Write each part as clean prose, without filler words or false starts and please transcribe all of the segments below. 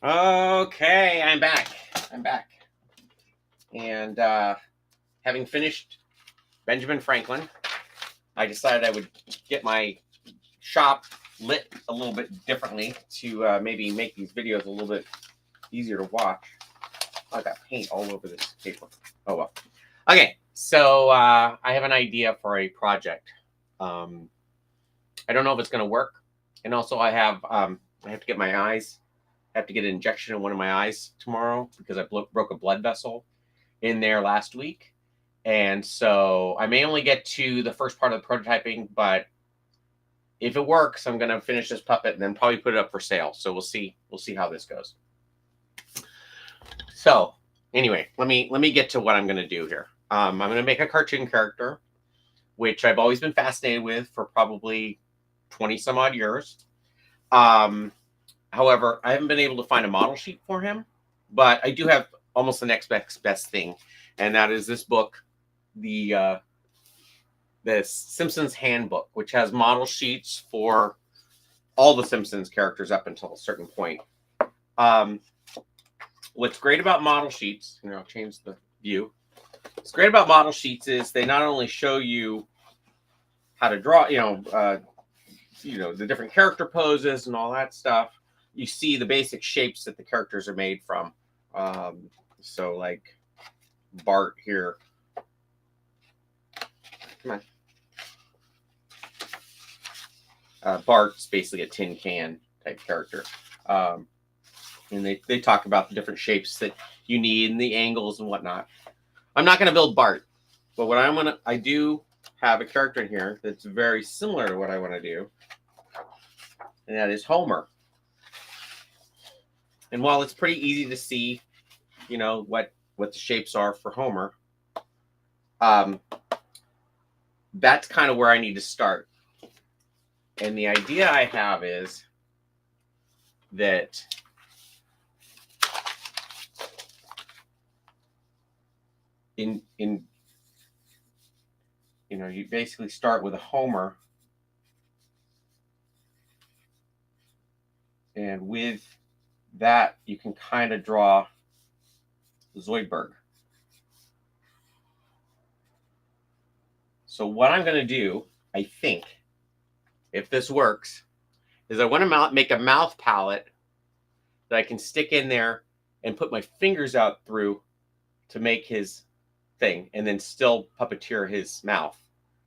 Okay, I'm back. And having finished Benjamin Franklin, I decided I would get my shop lit a little bit differently to maybe make these videos a little bit easier to watch. I got paint all over this paper. Oh well. Okay, so I have an idea for a project. I don't know if it's going to work, and also I have to get my eyes. I have to get an injection in one of my eyes tomorrow because I broke a blood vessel in there last week. And so I may only get to the first part of the prototyping, but if it works, I'm going to finish this puppet and then probably put it up for sale. So we'll see how this goes. So anyway, let me get to what I'm going to do here. I'm going to make a cartoon character, which I've always been fascinated with for probably 20 some odd years. However, I haven't been able to find a model sheet for him, but I do have almost the next best thing, and that is this book, the Simpsons Handbook, which has model sheets for all the Simpsons characters up until a certain point. What's great about model sheets, I'll change the view. What's great about model sheets is they not only show you how to draw, the different character poses and all that stuff. You see the basic shapes that the characters are made from. So like Bart here. Come on. Bart's basically a tin can type character. And they talk about the different shapes that you need and the angles and whatnot. I'm not going to build Bart, but what I do have a character in here that's very similar to what I want to do, and that is Homer. And while it's pretty easy to see, what the shapes are for Homer, that's kind of where I need to start. And the idea I have is that you basically start with a Homer, and with that you can kind of draw Zoidberg. So what I'm going to do, I think, if this works, is I want to make a mouth palette that I can stick in there and put my fingers out through to make his thing, and then still puppeteer his mouth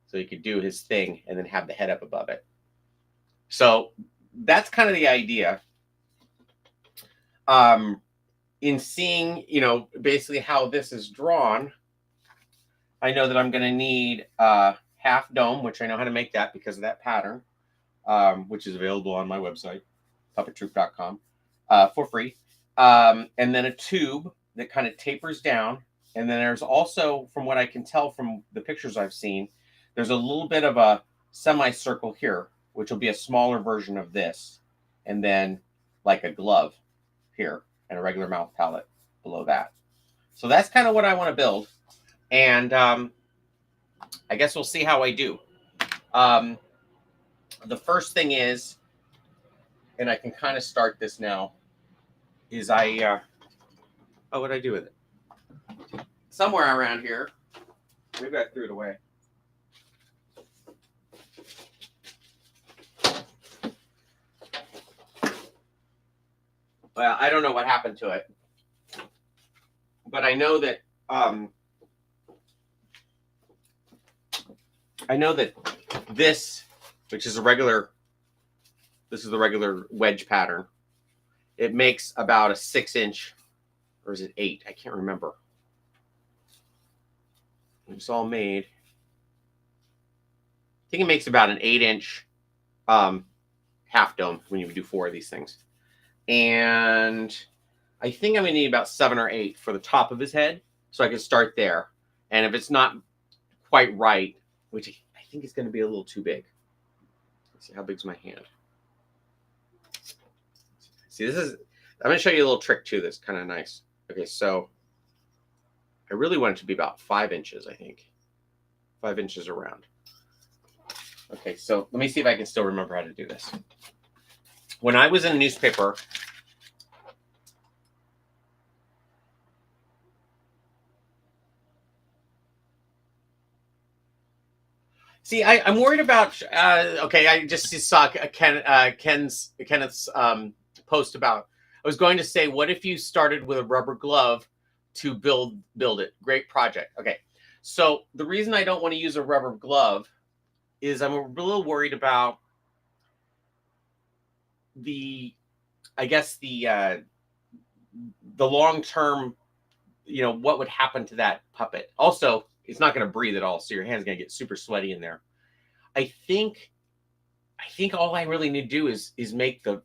so he could do his thing and then have the head up above it. So that's kind of the idea. In seeing, basically how this is drawn, I know that I'm going to need half dome, which I know how to make that because of that pattern, which is available on my website, puppettroop.com, for free. And then a tube that kind of tapers down. And then there's also, from what I can tell from the pictures I've seen, there's a little bit of a semicircle here, which will be a smaller version of this. And then like a glove here and a regular mouth palette below that. So that's kind of what I want to build. And I guess we'll see how I do. The first thing is, and I can kind of start this now, is what did I do with it? Somewhere around here, maybe I threw it away. Well, I don't know what happened to it, but I know that this, which is the regular wedge pattern, it makes about a 6-inch, or is it 8? I can't remember. It's all made. I think it makes about an 8-inch half dome when you do 4 of these things. And I think I'm going to need about 7 or 8 for the top of his head, so I can start there. And if it's not quite right, which I think is going to be a little too big. Let's see, how big's my hand? See, I'm going to show you a little trick too that's kind of nice. Okay, so I really want it to be about 5 inches, I think. 5 inches around. Okay, so let me see if I can still remember how to do this. When I was in a newspaper, See, I'm worried about. Okay, I just saw Kenneth's post about. I was going to say, what if you started with a rubber glove to build it? Great project. Okay, so the reason I don't want to use a rubber glove is I'm a little worried about the, I guess the long term. What would happen to that puppet? Also, it's not going to breathe at all, so your hand's going to get super sweaty in there. I think all I really need to do is make the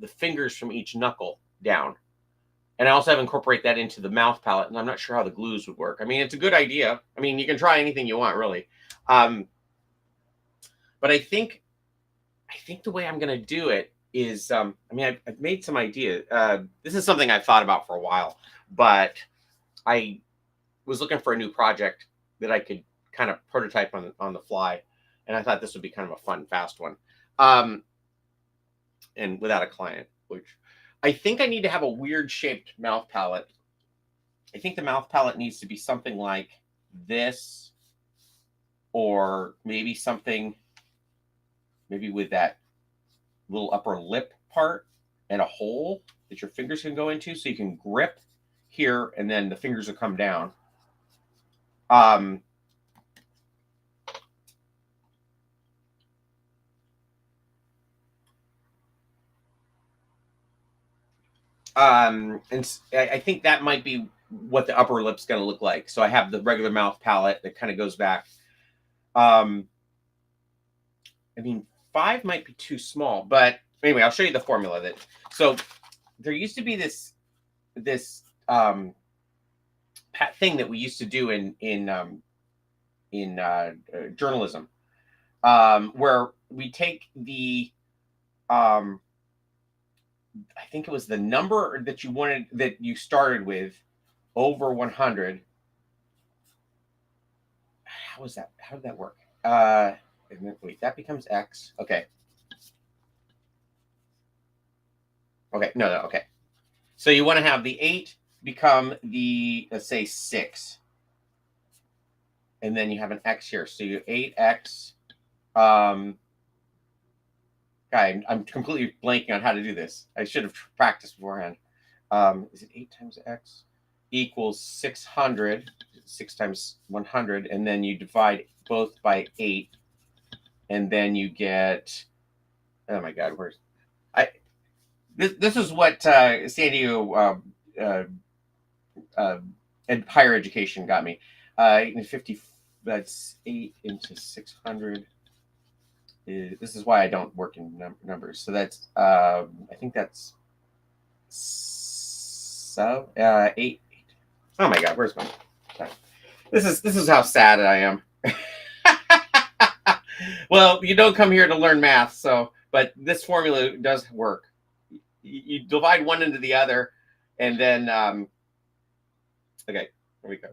fingers from each knuckle down, and I also have to incorporate that into the mouth palette. And I'm not sure how the glues would work. I mean, it's a good idea. I mean, you can try anything you want, really. But I think the way I'm going to do it is, I mean, I've made some idea. This is something I've thought about for a while, but I was looking for a new project that I could kind of prototype on the fly, and I thought this would be kind of a fun, fast one. And without a client, which I think I need to have a weird shaped mouth palette. I think the mouth palette needs to be something like this, or maybe something, maybe with that little upper lip part and a hole that your fingers can go into, so you can grip here and then the fingers will come down. And I think that might be what the upper lip's going to look like. So I have the regular mouth palette that kind of goes back. I mean, 5 might be too small, but anyway, I'll show you the formula. So there used to be this thing that we used to do in journalism, where we take the I think it was the number that you started with over 100. How was that? How did that work? Wait, that becomes X. Okay. Okay. No. Okay. So you want to have the 8 become the, let's say, 6. And then you have an X here. So you 8X. I'm completely blanking on how to do this. I should have practiced beforehand. Is it 8 times X equals 600? 6 times 100, and then you divide both by 8, and then you get. Oh my God, where's this is what San Diego and higher education got me. 50. That's 8 into 600. This is why I don't work in numbers. So that's I think that's 8. Oh my God, where's my time? This is how sad I am. Well, you don't come here to learn math, but this formula does work. You divide one into the other, and then okay, here we go.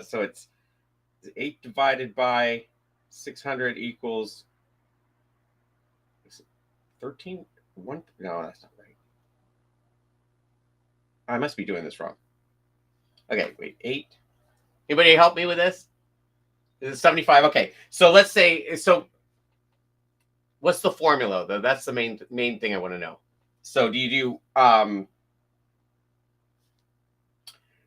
So it's 8 divided by 600 equals 13. No, that's not right. I must be doing this wrong. Okay, wait, 8. Anybody help me with this? Is it 75? Okay, so let's say, what's the formula though? That's the main thing I want to know. So do you do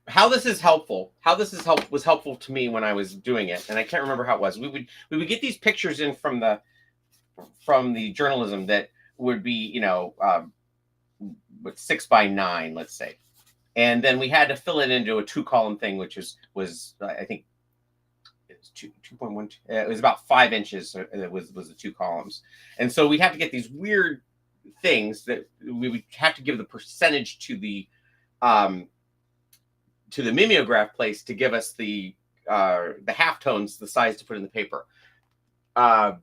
how this is helpful? Was helpful to me when I was doing it, and I can't remember how it was. We would get these pictures in from the journalism that would be 6 by 9, let's say, and then we had to fill it into a 2-column thing, which was I think it was 2.1. It was about 5 inches. It was the 2 columns, and so we'd have to get these weird things that we would have to give the percentage to the mimeograph place to give us the halftones, the size to put in the paper. So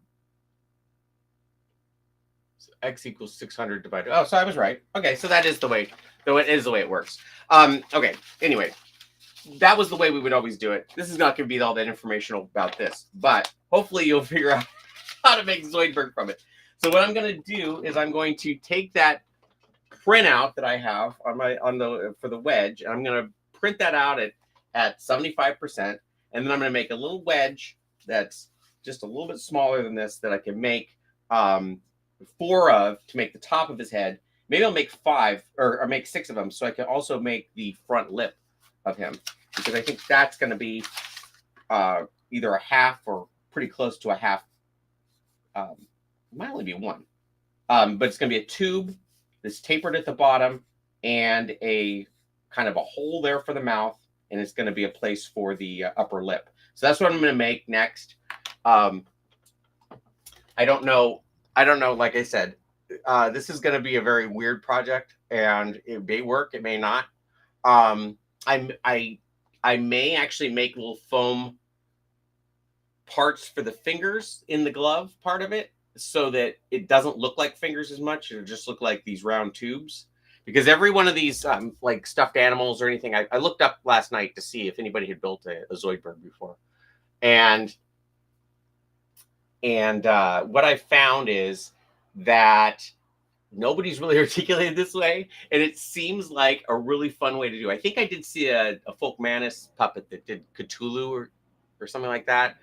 X equals 600 divided. Oh, so I was right. Okay, so that is the way. Though it is the way it works. Okay. Anyway, that was the way we would always do it. This is not going to be all that informational about this, but hopefully you'll figure out how to make Zoidberg from it. So what I'm going to do is I'm going to take that printout that I have for the wedge, and I'm going to print that out at 75%, and then I'm going to make a little wedge that's just a little bit smaller than this that I can make 4 of to make the top of his head. Maybe I'll make 5 or make 6 of them so I can also make the front lip of him, because I think that's going to be either a half or pretty close to a half. It might only be 1, but it's going to be a tube that's tapered at the bottom and a kind of a hole there for the mouth, and it's going to be a place for the upper lip. So that's what I'm going to make next. I don't know. Like I said, this is going to be a very weird project, and it may work, it may not. I may actually make little foam parts for the fingers in the glove part of it, so that it doesn't look like fingers as much. It'll just look like these round tubes. Because every one of these like stuffed animals or anything, I looked up last night to see if anybody had built a Zoidberg before, and what I found is that nobody's really articulated this way, and it seems like a really fun way to do. I think I did see a Folk Manus puppet that did Cthulhu or something like that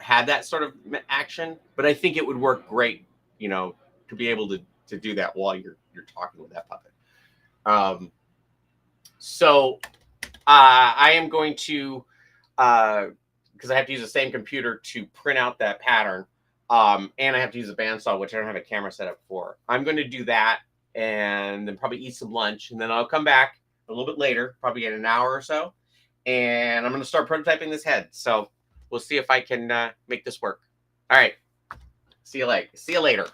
had that sort of action, but I think it would work great, to be able to do that while you're talking with that puppet. So I am going to, because I have to use the same computer to print out that pattern, and I have to use a bandsaw, which I don't have a camera set up for. I'm going to do that and then probably eat some lunch, and then I'll come back a little bit later, probably in an hour or so, and I'm going to start prototyping this head. So we'll see if I can make this work. All right. See you later.